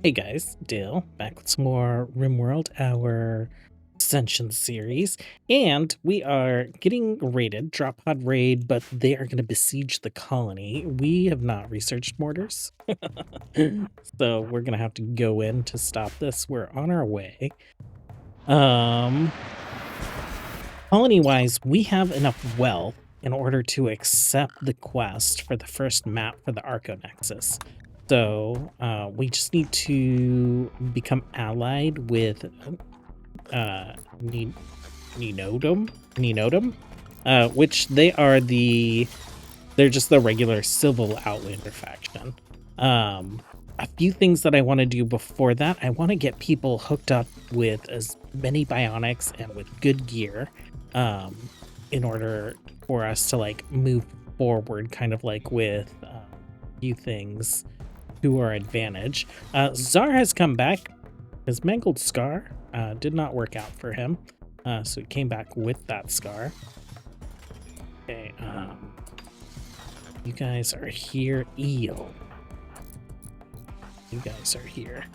Hey guys, Dale, back with some more RimWorld, our Ascension series, and we are getting raided, drop pod raid, but they are going to besiege the colony. We have not researched mortars, so we're going to have to go in to stop this. We're on our way. Colony-wise, we have enough wealth in order to accept the quest for the first map for the Archonexus. So we just need to become allied with Nenodum, which they're just the regular civil Outlander faction. A few things that I want to do before that, I want to get people hooked up with as many bionics and with good gear in order for us to like move forward kind of like with a few things to our advantage. Czar has come back. His mangled scar did not work out for him, so he came back with that scar. Okay, you guys are here. Eel, you guys are here.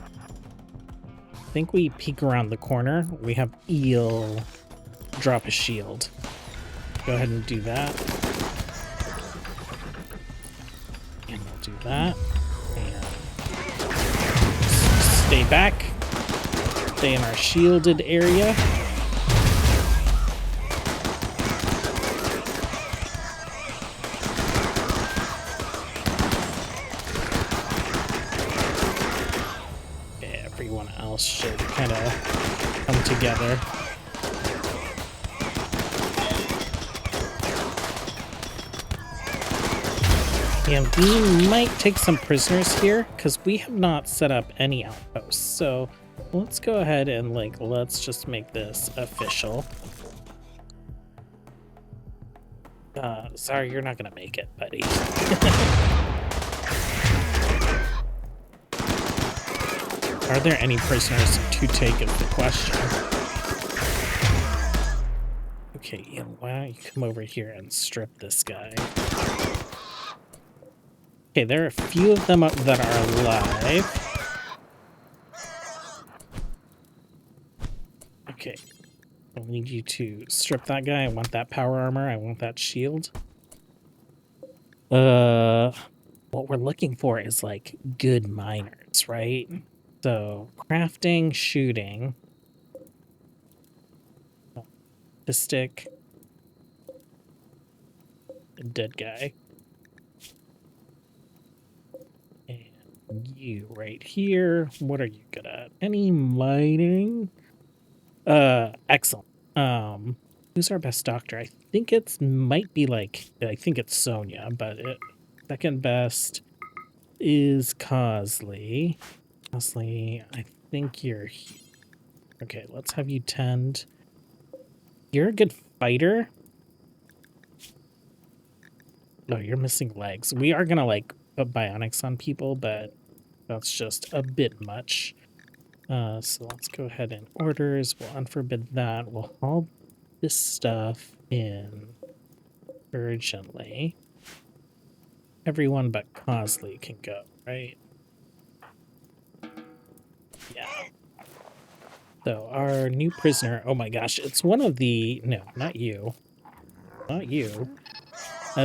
I think we peek around the corner. We have Eel drop a shield. Go ahead and do that. And we'll do that. Stay back. Stay in our shielded area. Okay, everyone else should kind of come together. And we might take some prisoners here because we have not set up any outposts. So let's go ahead and let's just make this official. Sorry, you're not gonna make it, buddy. Are there any prisoners to take is the question. Okay, Ian, why don't you come over here and strip this guy? Okay, there are a few of them that are alive. Okay, I need you to strip that guy. I want that power armor. I want that shield. What we're looking for is like good miners, right? So crafting, shooting, stick, dead guy. You right here. What are you good at? Any mining? Excellent. Who's our best doctor? I think I think it's Sonia, but second best is Cosley. Cosley, I think you're here. Okay, let's have you tend. You're a good fighter. No, you're missing legs. We are gonna put bionics on people, but that's just a bit much. So let's go ahead and orders. We'll unforbid that. We'll haul this stuff in urgently. Everyone but Cosley can go, right? Yeah. So our new prisoner, oh my gosh, it's one of the, no, not you. Not you.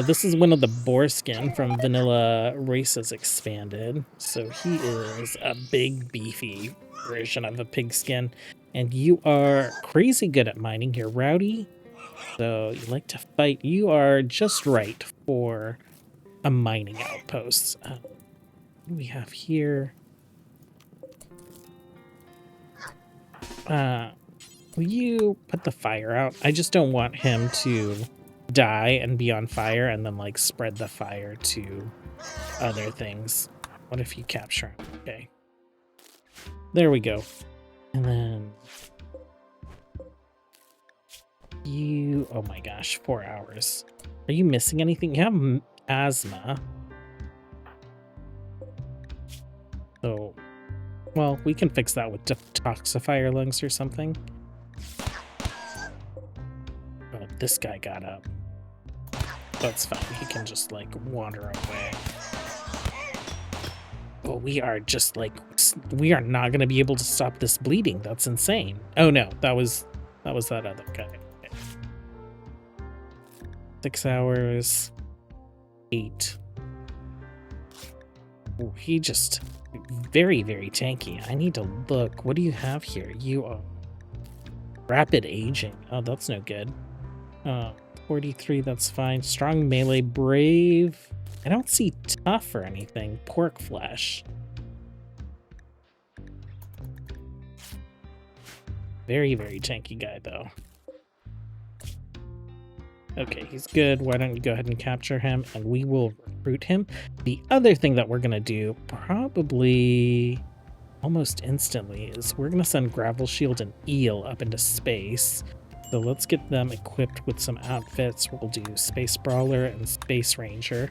This is one of the boar skin from Vanilla Races Expanded. So he is a big, beefy version of a pigskin. And you are crazy good at mining. You're rowdy. So you like to fight. You are just right for a mining outpost. What do we have here? Will you put the fire out? I just don't want him to die and be on fire and then spread the fire to other things. What if you capture him? Okay, there we go. And then you, oh my gosh, 4 hours. Are you missing anything? You have asthma, so well, we can fix that with detoxifier lungs or something. Oh, this guy got up. That's fine. He can just wander away. But we are just we are not going to be able to stop this bleeding. That's insane. Oh no, that was that other guy. Okay. 6 hours. 8. Oh, he just very, very tanky. I need to look. What do you have here? You are rapid aging. Oh, that's no good. 43, that's fine. Strong melee, brave. I don't see tough or anything. Pork flesh. Very, very tanky guy, though. Okay, he's good. Why don't you go ahead and capture him, and we will recruit him. The other thing that we're going to do, probably almost instantly, is we're going to send Gravel Shield and Eel up into space. So let's get them equipped with some outfits. We'll do Space Brawler and Space Ranger.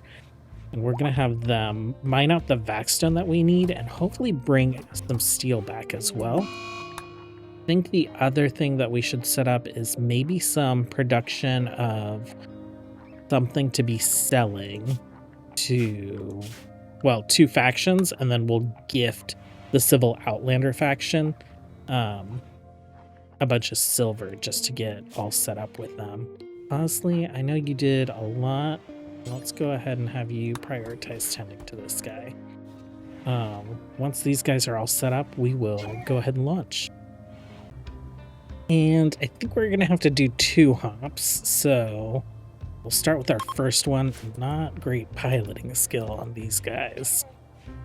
And we're going to have them mine out the Vaxstone that we need and hopefully bring some steel back as well. I think the other thing that we should set up is maybe some production of something to be selling to, well, 2 factions, and then we'll gift the Civil Outlander faction a bunch of silver just to get all set up with them. Honestly, I know you did a lot. Let's go ahead and have you prioritize tending to this guy. Once these guys are all set up, we will go ahead and launch. And I think we're going to have to do 2 hops, so we'll start with our first one. Not great piloting skill on these guys.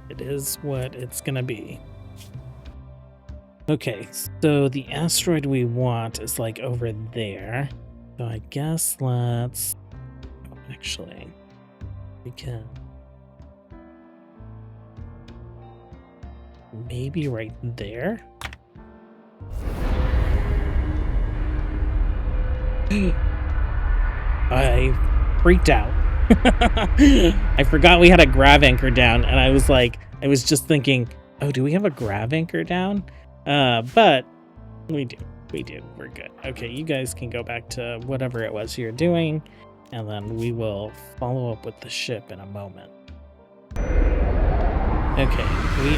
It is what it's going to be. Okay, so the asteroid we want is like over there. So I guess let's... Oh, actually, we can... Maybe right there? I freaked out. I forgot we had a grav anchor down, and I was just thinking, oh, do we have a grav anchor down? But we do. We're good. Okay, you guys can go back to whatever it was you're doing, and then we will follow up with the ship in a moment. Okay, we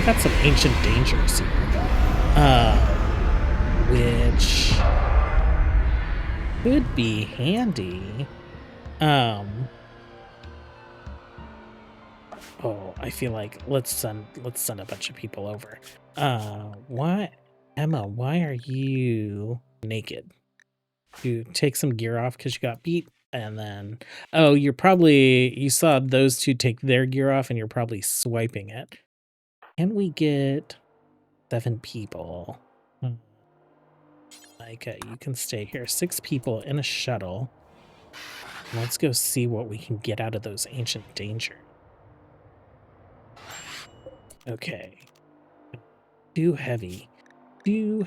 got some ancient dangers here, which could be handy. Oh, I feel like let's send a bunch of people over. Why, Emma? Why are you naked? You take some gear off because you got beat, and then you saw those 2 take their gear off, and you're probably swiping it. Can we get 7 people? Okay, you can stay here. 6 people in a shuttle. Let's go see what we can get out of those ancient dangers. Okay. Too heavy. Who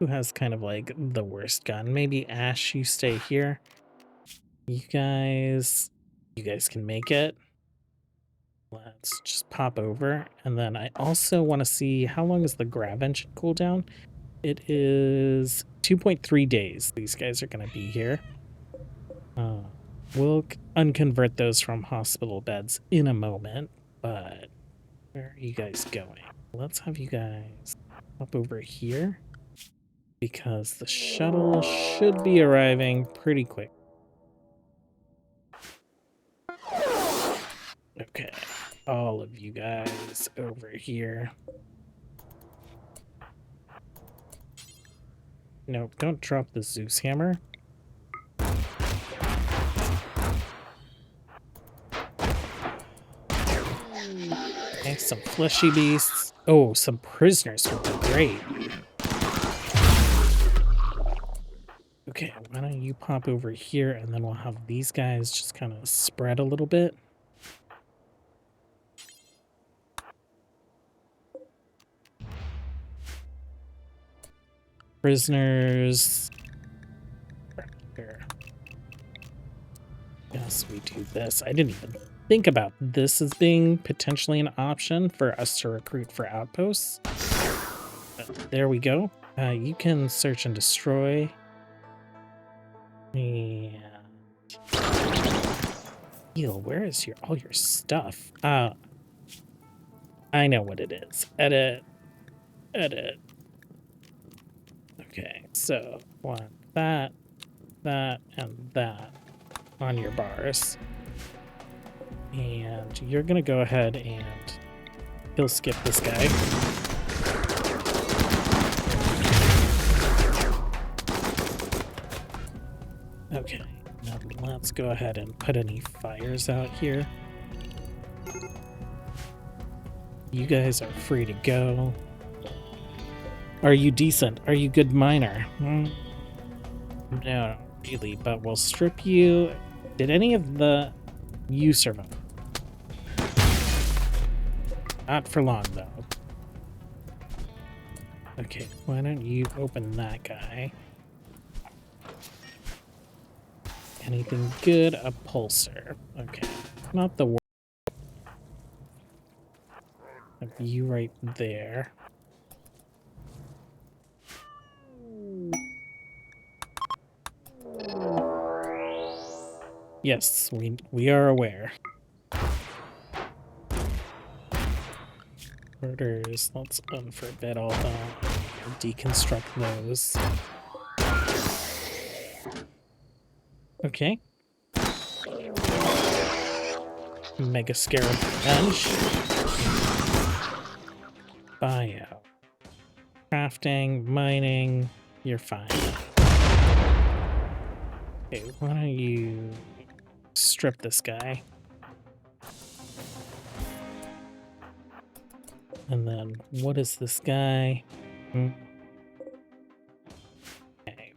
has kind of like the worst gun? Maybe Ash, you stay here. You guys can make it. Let's just pop over. And then I also want to see how long is the grav engine cooldown. It is 2.3 days. These guys are going to be here. We'll unconvert those from hospital beds in a moment, but where are you guys going? Let's have you guys up over here because the shuttle should be arriving pretty quick. Okay, all of you guys over here. No, don't drop the Zeus hammer. Okay, some fleshy beasts. Oh, some prisoners would be great. Okay, why don't you pop over here, and then we'll have these guys just kind of spread a little bit. Prisoners. Here. Yes, we do this. I didn't even think about this as being potentially an option for us to recruit for outposts. But there we go. You can search and destroy. And Neil, where is all your stuff? I know what it is. Edit. Edit. Okay, so want that, that, and that on your bars. And you're gonna go ahead and kill skip this guy. Okay, now let's go ahead and put any fires out here. You guys are free to go. Are you decent? Are you good miner? No, not really, but we'll strip you. Did any of the... You survive. Not for long, though. Okay, why don't you open that guy? Anything good? A pulsar. Okay, not the worst. Have you right there. Yes, we are aware. Orders, let's unforbid all that. Deconstruct those. Okay. Mega Scarab Bench. Bio. Crafting, mining, you're fine. Okay, why don't you strip this guy? And then, what is this guy? Okay,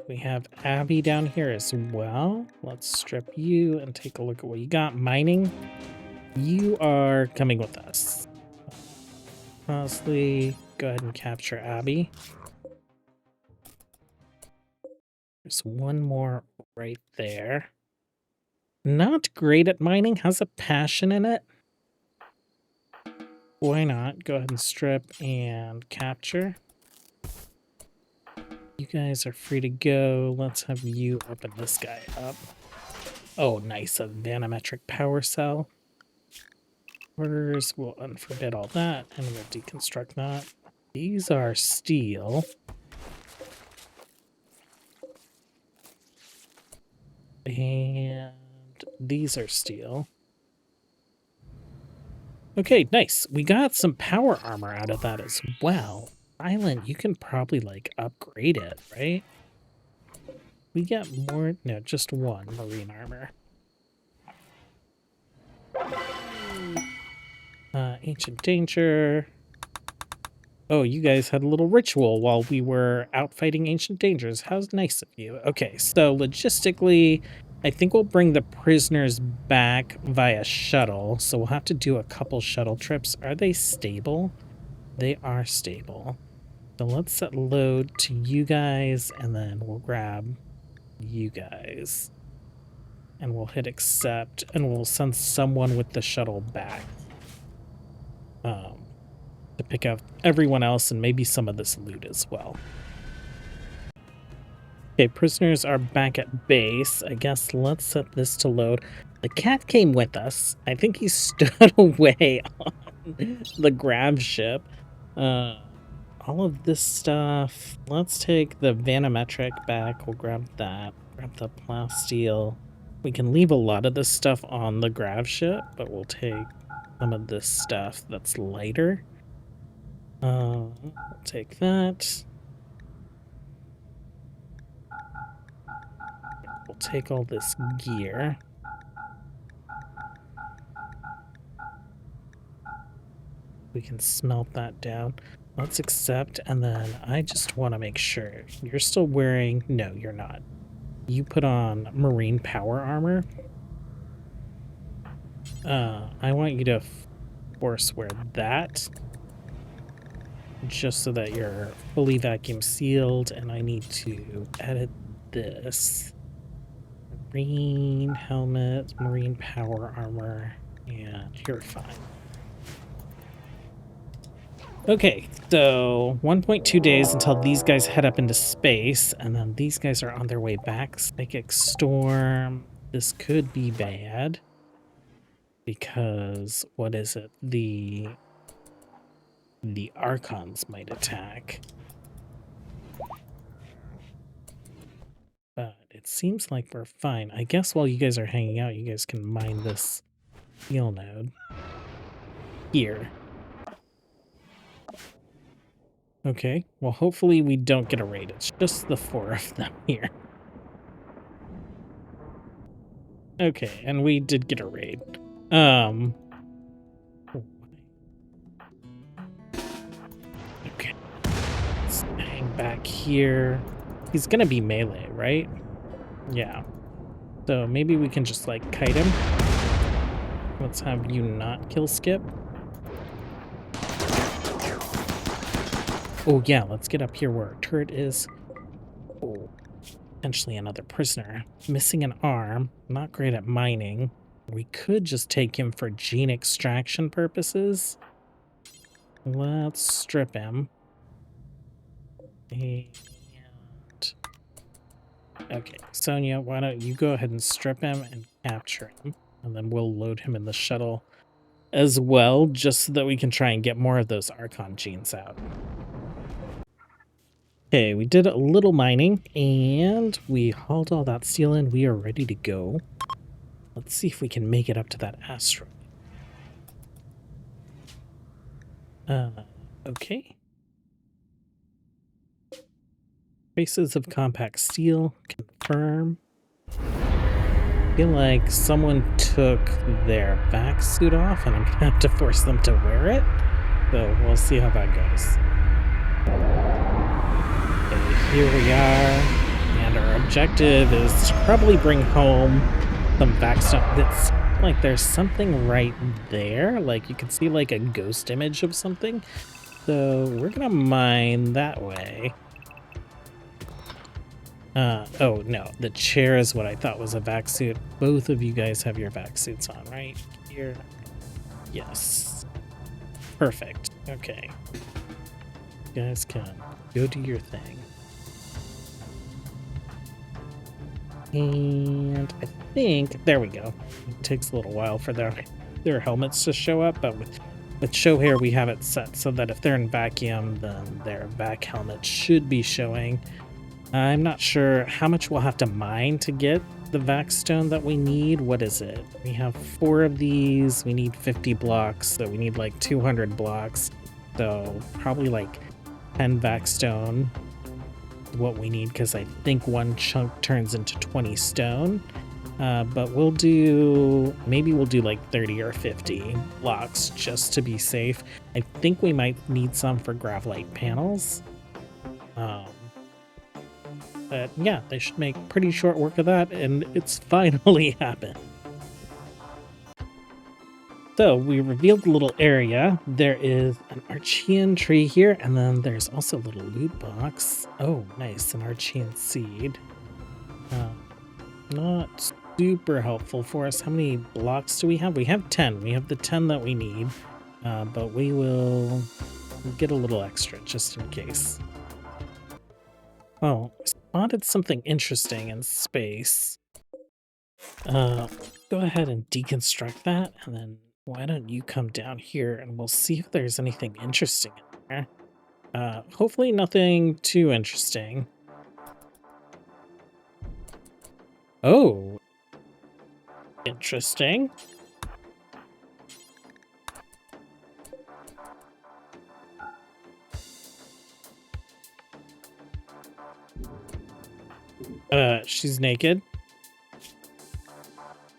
we have Abby down here as well. Let's strip you and take a look at what you got. Mining, you are coming with us. Honestly, go ahead and capture Abby. There's one more right there. Not great at mining, has a passion in it. Why not? Go ahead and strip and capture. You guys are free to go. Let's have you open this guy up. Oh, nice. A vanometric power cell. Orders, we'll unforbid all that, and we'll deconstruct that. These are steel. And these are steel. Okay, nice. We got some power armor out of that as well. Island, you can probably, like, upgrade it, right? We get more... No, just one marine armor. Ancient danger. Oh, you guys had a little ritual while we were out fighting ancient dangers. How nice of you. Okay, so logistically, I think we'll bring the prisoners back via shuttle. So we'll have to do a couple shuttle trips. Are they stable? They are stable. So let's set load to you guys, and then we'll grab you guys. And we'll hit accept, and we'll send someone with the shuttle back. To pick up everyone else and maybe some of this loot as well. Okay, prisoners are back at base. I guess let's set this to load. The cat came with us. I think he stood away on the grab ship. All of this stuff. Let's take the vanometric back. We'll grab that. Grab the plasteel. We can leave a lot of this stuff on the grab ship, but we'll take some of this stuff that's lighter. We'll take that. We'll take all this gear. We can smelt that down. Let's accept, and then I just want to make sure you're still wearing... No, you're not. You put on marine power armor. I want you to force wear that. Just so that you're fully vacuum sealed, and I need to edit this. Marine helmet, marine power armor, and you're fine. Okay, so 1.2 days until these guys head up into space, and then these guys are on their way back. Psychic storm. This could be bad. Because, what is it? The the Archons might attack. But it seems like we're fine. I guess while you guys are hanging out, you guys can mine this steel node here. Okay, well, hopefully we don't get a raid. It's just the 4 of them here. Okay, and we did get a raid. Okay, let's hang back here. He's gonna be melee, right? Yeah. So maybe we can just, like, kite him. Let's have you not kill Skip. Oh, yeah, let's get up here where our turret is. Oh, potentially another prisoner. Missing an arm. Not great at mining. We could just take him for gene extraction purposes. Let's strip him. And... okay, Sonia, why don't you go ahead and strip him and capture him. And then we'll load him in the shuttle as well, just so that we can try and get more of those Archon genes out. Okay, we did a little mining, and we hauled all that steel in. We are ready to go. Let's see if we can make it up to that asteroid. Okay. Traces of compact steel, confirm. I feel like someone took their vac suit off, and I'm gonna have to force them to wear it. So we'll see how that goes. Okay, here we are, and our objective is to probably bring home some vac stuff. It's like there's something right there, like you can see like a ghost image of something. So we're gonna mine that way. Oh no, the chair is what I thought was a vac suit. Both of you guys have your vac suits on, right? Here. Yes. Perfect. Okay. You guys can go do your thing. And I think, there we go. It takes a little while for their helmets to show up, but with show here we have it set so that if they're in vacuum, then their vac helmet should be showing. I'm not sure how much we'll have to mine to get the vac stone that we need. What is it? We have 4 of these. We need 50 blocks, so we need like 200 blocks. So probably like 10 vac stone is what we need, because I think one chunk turns into 20 stone. But we'll do, maybe we'll do like 30 or 50 blocks just to be safe. I think we might need some for gravelite panels. But yeah, they should make pretty short work of that, and it's finally happened. So we revealed a little area. There is an Archean tree here, and then there's also a little loot box. Oh, nice, an Archean seed. Not super helpful for us. How many blocks do we have? We have 10. We have the 10 that we need, but we will get a little extra just in case. Oh, I spotted something interesting in space. Go ahead and deconstruct that, and then why don't you come down here and we'll see if there's anything interesting in there. Hopefully nothing too interesting. Oh, interesting. She's naked.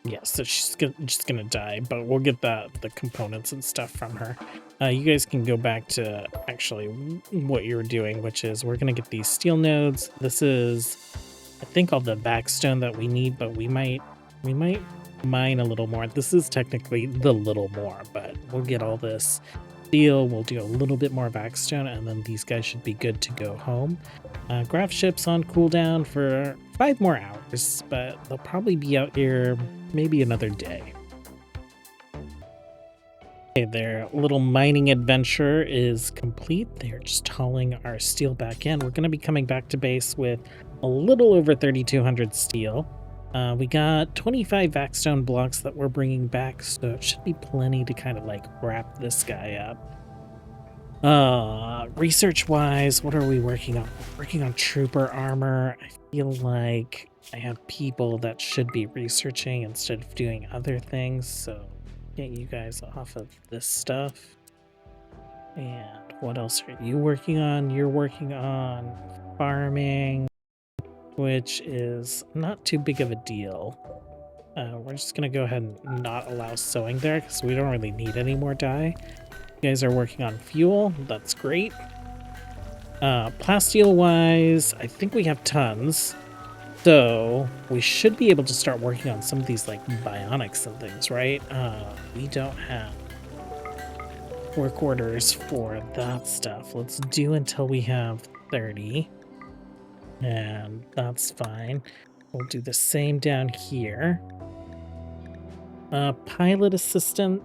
Yeah, so she's just gonna die, but we'll get the components and stuff from her. You guys can go back to actually what you were doing, which is we're gonna get these steel nodes. This is, I think, all the backstone that we need, but we might mine a little more. This is technically the little more, but we'll get all this steel. We'll do a little bit more backstone, and then these guys should be good to go home. Graph ship's on cooldown for 5 more hours, but they'll probably be out here maybe another day. Okay, their little mining adventure is complete. They're just hauling our steel back in. We're going to be coming back to base with a little over 3,200 steel. We got 25 vaxstone blocks that we're bringing back, so it should be plenty to kind of like wrap this guy up. Research wise, what are we working on? We're working on trooper armor. I feel like I have people that should be researching instead of doing other things, so get you guys off of this stuff. And what else are you working on? You're working on farming, which is not too big of a deal. We're just gonna go ahead and not allow sewing there because we don't really need any more dye. You guys are working on fuel. That's great. Plasteel wise, I think we have tons. So we should be able to start working on some of these like bionics and things, right? We don't have work orders for that stuff. Let's do until we have 30. And that's fine. We'll do the same down here. Pilot assistant.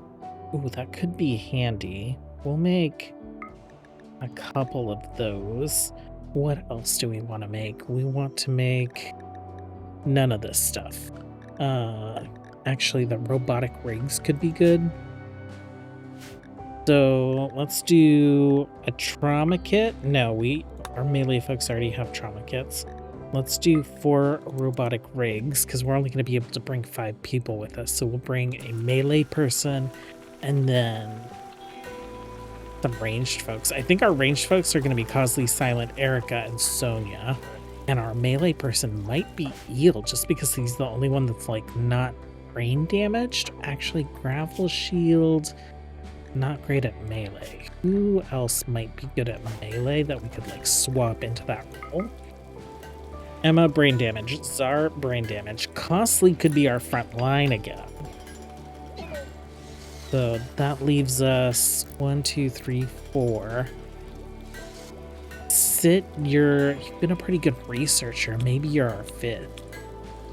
Ooh, that could be handy. We'll make a couple of those. What else do we want to make? We want to make none of this stuff. Actually, the robotic rigs could be good. So let's do a trauma kit. No, our melee folks already have trauma kits. Let's do 4 robotic rigs because we're only going to be able to bring 5 people with us. So we'll bring a melee person and then some ranged folks. I think our ranged folks are going to be Cosley, Silent, Erica, and Sonia. And our melee person might be Eel just because he's the only one that's like not brain damaged. Actually, gravel shield. Not great at melee. Who else might be good at melee that we could like swap into that role? Emma, brain damage. Czar, brain damage. Costly could be our front line again. So that leaves us 1, 2, 3, 4. Sit, you've been a pretty good researcher. Maybe you're our fit.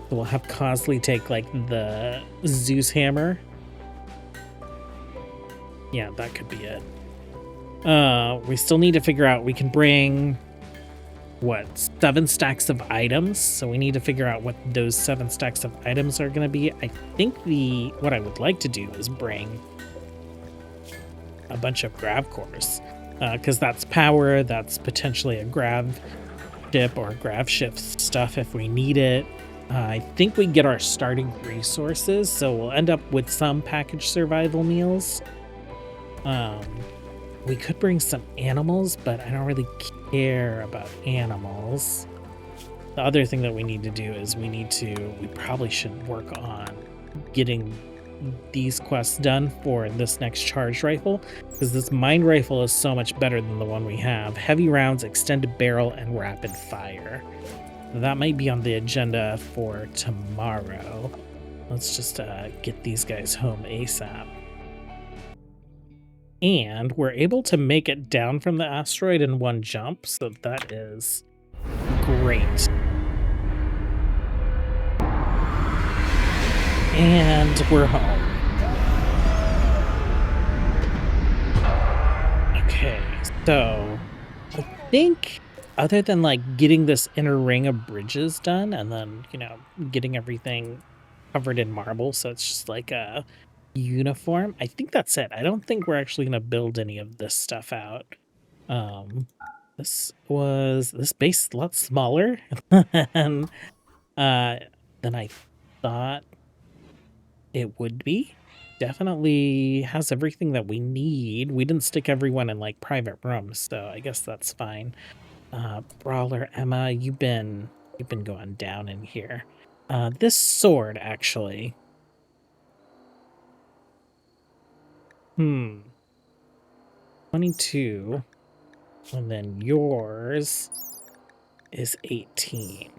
So we'll have Cosley take like the Zeus hammer. Yeah, that could be it. We still need to figure out, we can bring, what, 7 stacks of items? So we need to figure out what those 7 stacks of items are going to be. I think what I would like to do is bring a bunch of grav cores. Because that's power, that's potentially a grav ship or grav ship stuff if we need it. I think we get our starting resources, so we'll end up with some packaged survival meals. We could bring some animals, but I don't really care about animals. The other thing that we need to do is we probably should work on getting these quests done for this next charged rifle, because this mine rifle is so much better than the one we have. Heavy rounds, extended barrel, and rapid fire. That might be on the agenda for tomorrow. Let's just get these guys home ASAP. And we're able to make it down from the asteroid in one jump, so that is great. And we're home. Okay, so I think other than like getting this inner ring of bridges done and then, getting everything covered in marble, so it's just like a uniform, I think that's it. I don't think we're actually going to build any of this stuff out. This base is a lot smaller than I thought it would be. Definitely has everything that we need. We didn't stick everyone in like private rooms, so I guess that's fine. Brawler Emma, you've been going down in here. This sword actually. 22. And then yours is 18.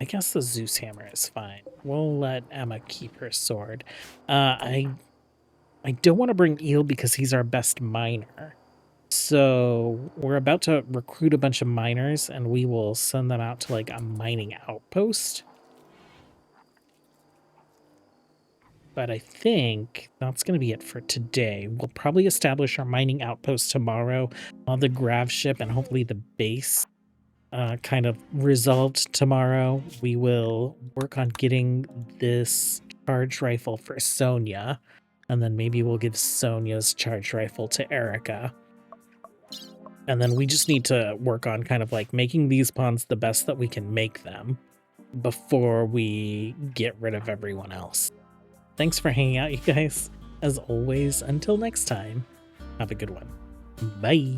I guess the Zeus hammer is fine. We'll let Emma keep her sword. I don't want to bring Eel because he's our best miner. So we're about to recruit a bunch of miners and we will send them out to like a mining outpost. But I think that's going to be it for today. We'll probably establish our mining outpost tomorrow on the grav ship and hopefully the base kind of resolved tomorrow. We will work on getting this charge rifle for Sonia, and then maybe we'll give Sonia's charge rifle to Erica. And then we just need to work on kind of like making these pawns the best that we can make them before we get rid of everyone else. Thanks for hanging out, you guys. As always, until next time, have a good one. Bye.